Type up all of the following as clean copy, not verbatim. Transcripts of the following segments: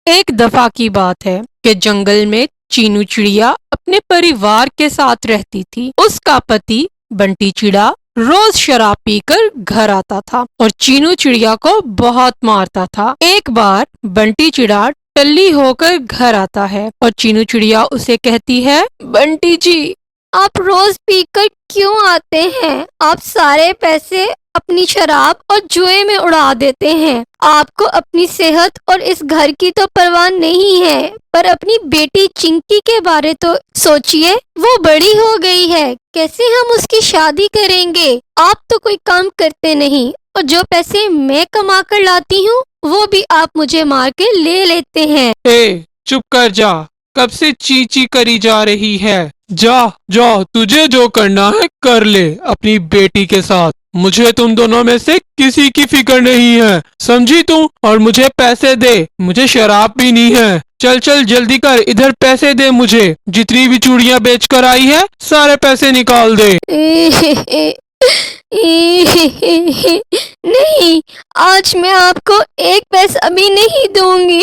ایک دفعہ کی بات ہے کہ جنگل میں چینو چڑیا اپنے پریوار کے ساتھ رہتی تھی۔ اس کا پتی بنٹی چڑیا روز شراب پی کر گھر آتا تھا اور چینو چڑیا کو بہت مارتا تھا۔ ایک بار بنٹی چڑیا ٹلی ہو کر گھر آتا ہے اور چینو چڑیا اسے کہتی ہے، بنٹی جی آپ روز پی کر کیوں آتے ہیں؟ آپ سارے پیسے اپنی شراب اور جوئے میں اڑا دیتے ہیں۔ آپ کو اپنی صحت اور اس گھر کی تو پرواہ نہیں ہے، پر اپنی بیٹی چنکی کے بارے تو سوچئے، وہ بڑی ہو گئی ہے، کیسے ہم اس کی شادی کریں گے؟ آپ تو کوئی کام کرتے نہیں اور جو پیسے میں کما کر لاتی ہوں وہ بھی آپ مجھے مار کے لے لیتے ہیں۔ چپ کر جا، کب سے چی چی کری جا رہی ہے؟ جا تجھے جو کرنا ہے کر لے اپنی بیٹی کے ساتھ، مجھے تم دونوں میں سے کسی کی فکر نہیں ہے، سمجھی تم؟ اور مجھے پیسے دے، مجھے شراب پینی ہے۔ چل جلدی کر، ادھر پیسے دے مجھے، جتنی بھی چوڑیاں بیچ کر آئی ہے سارے پیسے نکال دے۔ نہیں، آج میں آپ کو ایک پیسہ بھی نہیں دوں گی۔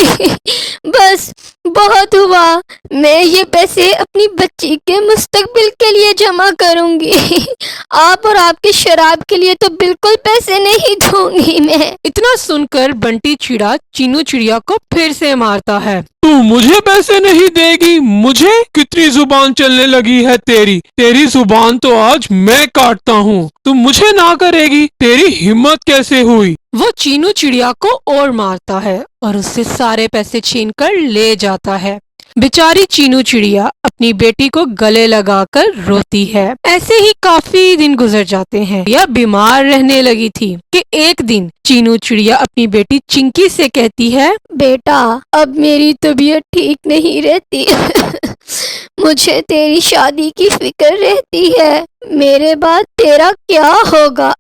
بس بہت ہوا، میں یہ پیسے اپنی بچی کے مستقبل کے لیے جمع کروں گی۔ آپ اور آپ کے شراب کے لیے تو بالکل پیسے نہیں دوں گی میں۔ اتنا سن کر بنٹی چڑیا چینو چڑیا کو پھر سے مارتا ہے۔ تو مجھے پیسے نہیں دے گی؟ مجھے کتنی زبان چلنے لگی ہے تیری زبان تو آج میں کاٹتا ہوں، تو مجھے نہ کرے گی؟ تیری ہمت کیسے ہوئی؟ وہ چینو چڑیا کو اور مارتا ہے اور اس سے سارے پیسے چھین کر لے جاتا ہے۔ بیچاری چینو چڑیا اپنی بیٹی کو گلے لگا کر روتی ہے۔ ایسے ہی کافی دن گزر جاتے ہیں۔ یہ بیمار رہنے لگی تھی کہ ایک دن چینو چڑیا اپنی بیٹی چنکی سے کہتی ہے، بیٹا اب میری طبیعت ٹھیک نہیں رہتی۔ مجھے تیری شادی کی فکر رہتی ہے، میرے بعد تیرا کیا ہوگا؟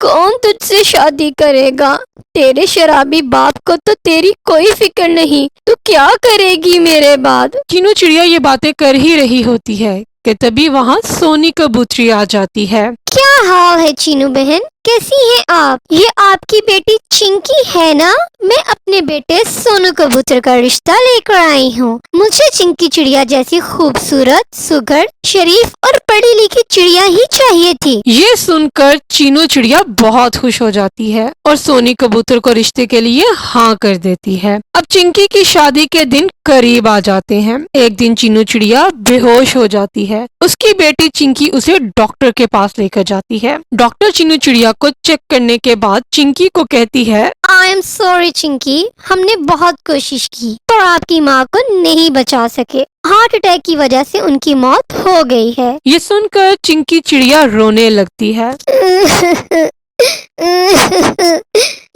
کون تجھ سے شادی کرے گا؟ تیرے شرابی باپ کو تو تیری کوئی فکر نہیں، تو کیا کرے گی میرے بعد؟ چینو چڑیا یہ باتیں کر ہی رہی ہوتی ہے کہ تبھی وہاں سونی کبوتری آ جاتی ہے۔ کیا حال ہے چینو بہن، کیسی ہیں آپ؟ یہ آپ کی بیٹی چنکی ہے نا؟ میں اپنے بیٹے سونو کبوتر کا رشتہ لے کر آئی ہوں۔ مجھے چنکی چڑیا جیسی خوبصورت، سگڑ، شریف اور پڑھی لکھی چڑیا ہی چاہیے تھی۔ یہ سن کر چینو چڑیا بہت خوش ہو جاتی ہے اور سونی کبوتر کو رشتے کے لیے ہاں کر دیتی ہے۔ اب چنکی کی شادی کے دن قریب آ جاتے ہیں۔ ایک دن چینو چڑیا بے ہوش ہو جاتی ہے۔ اس کی بیٹی چنکی اسے ڈاکٹر کے پاس لے کر جاتی ہے۔ ڈاکٹر چینو چڑیا کو چیک کرنے کے بعد چنکی کو کہتی ہے، آئی ایم سوری چنکی، ہم نے بہت کوشش کی پر آپ کی ماں کو نہیں بچا سکے، ہارٹ اٹیک کی وجہ سے ان کی موت ہو گئی ہے۔ یہ سن کر چنکی چڑیا رونے لگتی ہے۔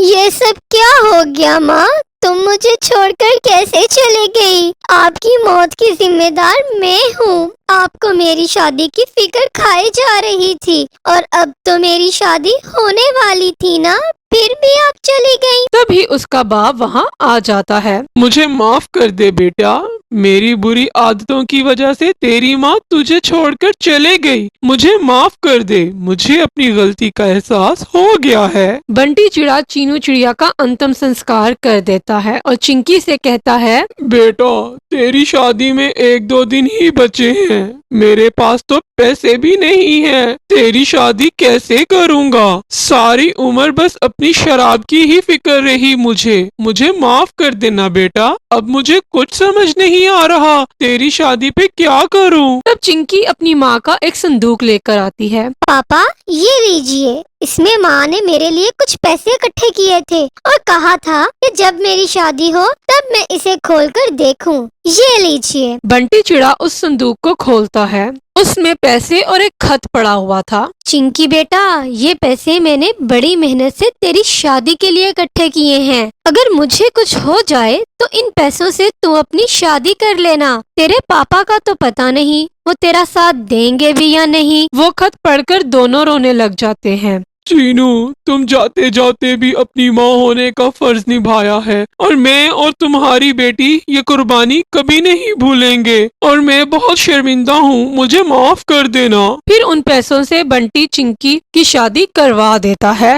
یہ سب کیا ہو گیا ماں؟ تم مجھے چھوڑ کر کیسے چلے گئی؟ آپ کی موت کی ذمہ دار میں ہوں۔ آپ کو میری شادی کی فکر کھائی جا رہی تھی اور اب تو میری شادی ہونے والی تھی نا، پھر بھی آپ چلی گئی۔ تبھی اس کا باپ وہاں آ جاتا ہے۔ مجھے معاف کر دے بیٹا، میری بری عادتوں کی وجہ سے تیری ماں تجھے چھوڑ کر چلے گئی، مجھے معاف کر دے، مجھے اپنی غلطی کا احساس ہو گیا ہے۔ بنٹی چڑیا چینو چڑیا کا انتم سنسکار کر دیتا ہے اور چنکی سے کہتا ہے، بیٹا تیری شادی میں 1-2 دن ہی بچے ہیں، میرے پاس تو پیسے بھی نہیں ہیں، تیری شادی کیسے کروں گا؟ ساری عمر بس اپنی شراب کی ہی فکر رہی مجھے معاف کر دینا بیٹا، اب مجھے کچھ سمجھ نہیں آ رہا، تیری شادی پہ کیا کروں؟ تب چنکی اپنی ماں کا ایک صندوق لے کر آتی ہے۔ پاپا یہ لیجئے، اس میں ماں نے میرے لیے کچھ پیسے اکٹھے کیے تھے اور کہا تھا کہ جب میری شادی ہو تب میں اسے کھول کر دیکھوں، یہ لیجئے۔ بنٹی چڑیا اس صندوق کو کھولتا ہے، اس میں پیسے اور ایک خط پڑا ہوا تھا۔ چنکی بیٹا، یہ پیسے میں نے بڑی محنت سے تیری شادی کے لیے اکٹھے کیے ہیں، اگر مجھے کچھ ہو جائے تو ان پیسوں سے تو اپنی شادی کر لینا۔ تیرے پاپا کا تو پتہ نہیں وہ تیرا ساتھ دیں گے بھی یا نہیں۔ وہ خط پڑھ کر دونوں رونے لگ جاتے ہیں۔ چینو تم جاتے جاتے بھی اپنی ماں ہونے کا فرض نبھایا ہے اور میں اور تمہاری بیٹی یہ قربانی کبھی نہیں بھولیں گے اور میں بہت شرمندہ ہوں، مجھے معاف کر دینا۔ پھر ان پیسوں سے بنٹی چنکی کی شادی کروا دیتا ہے۔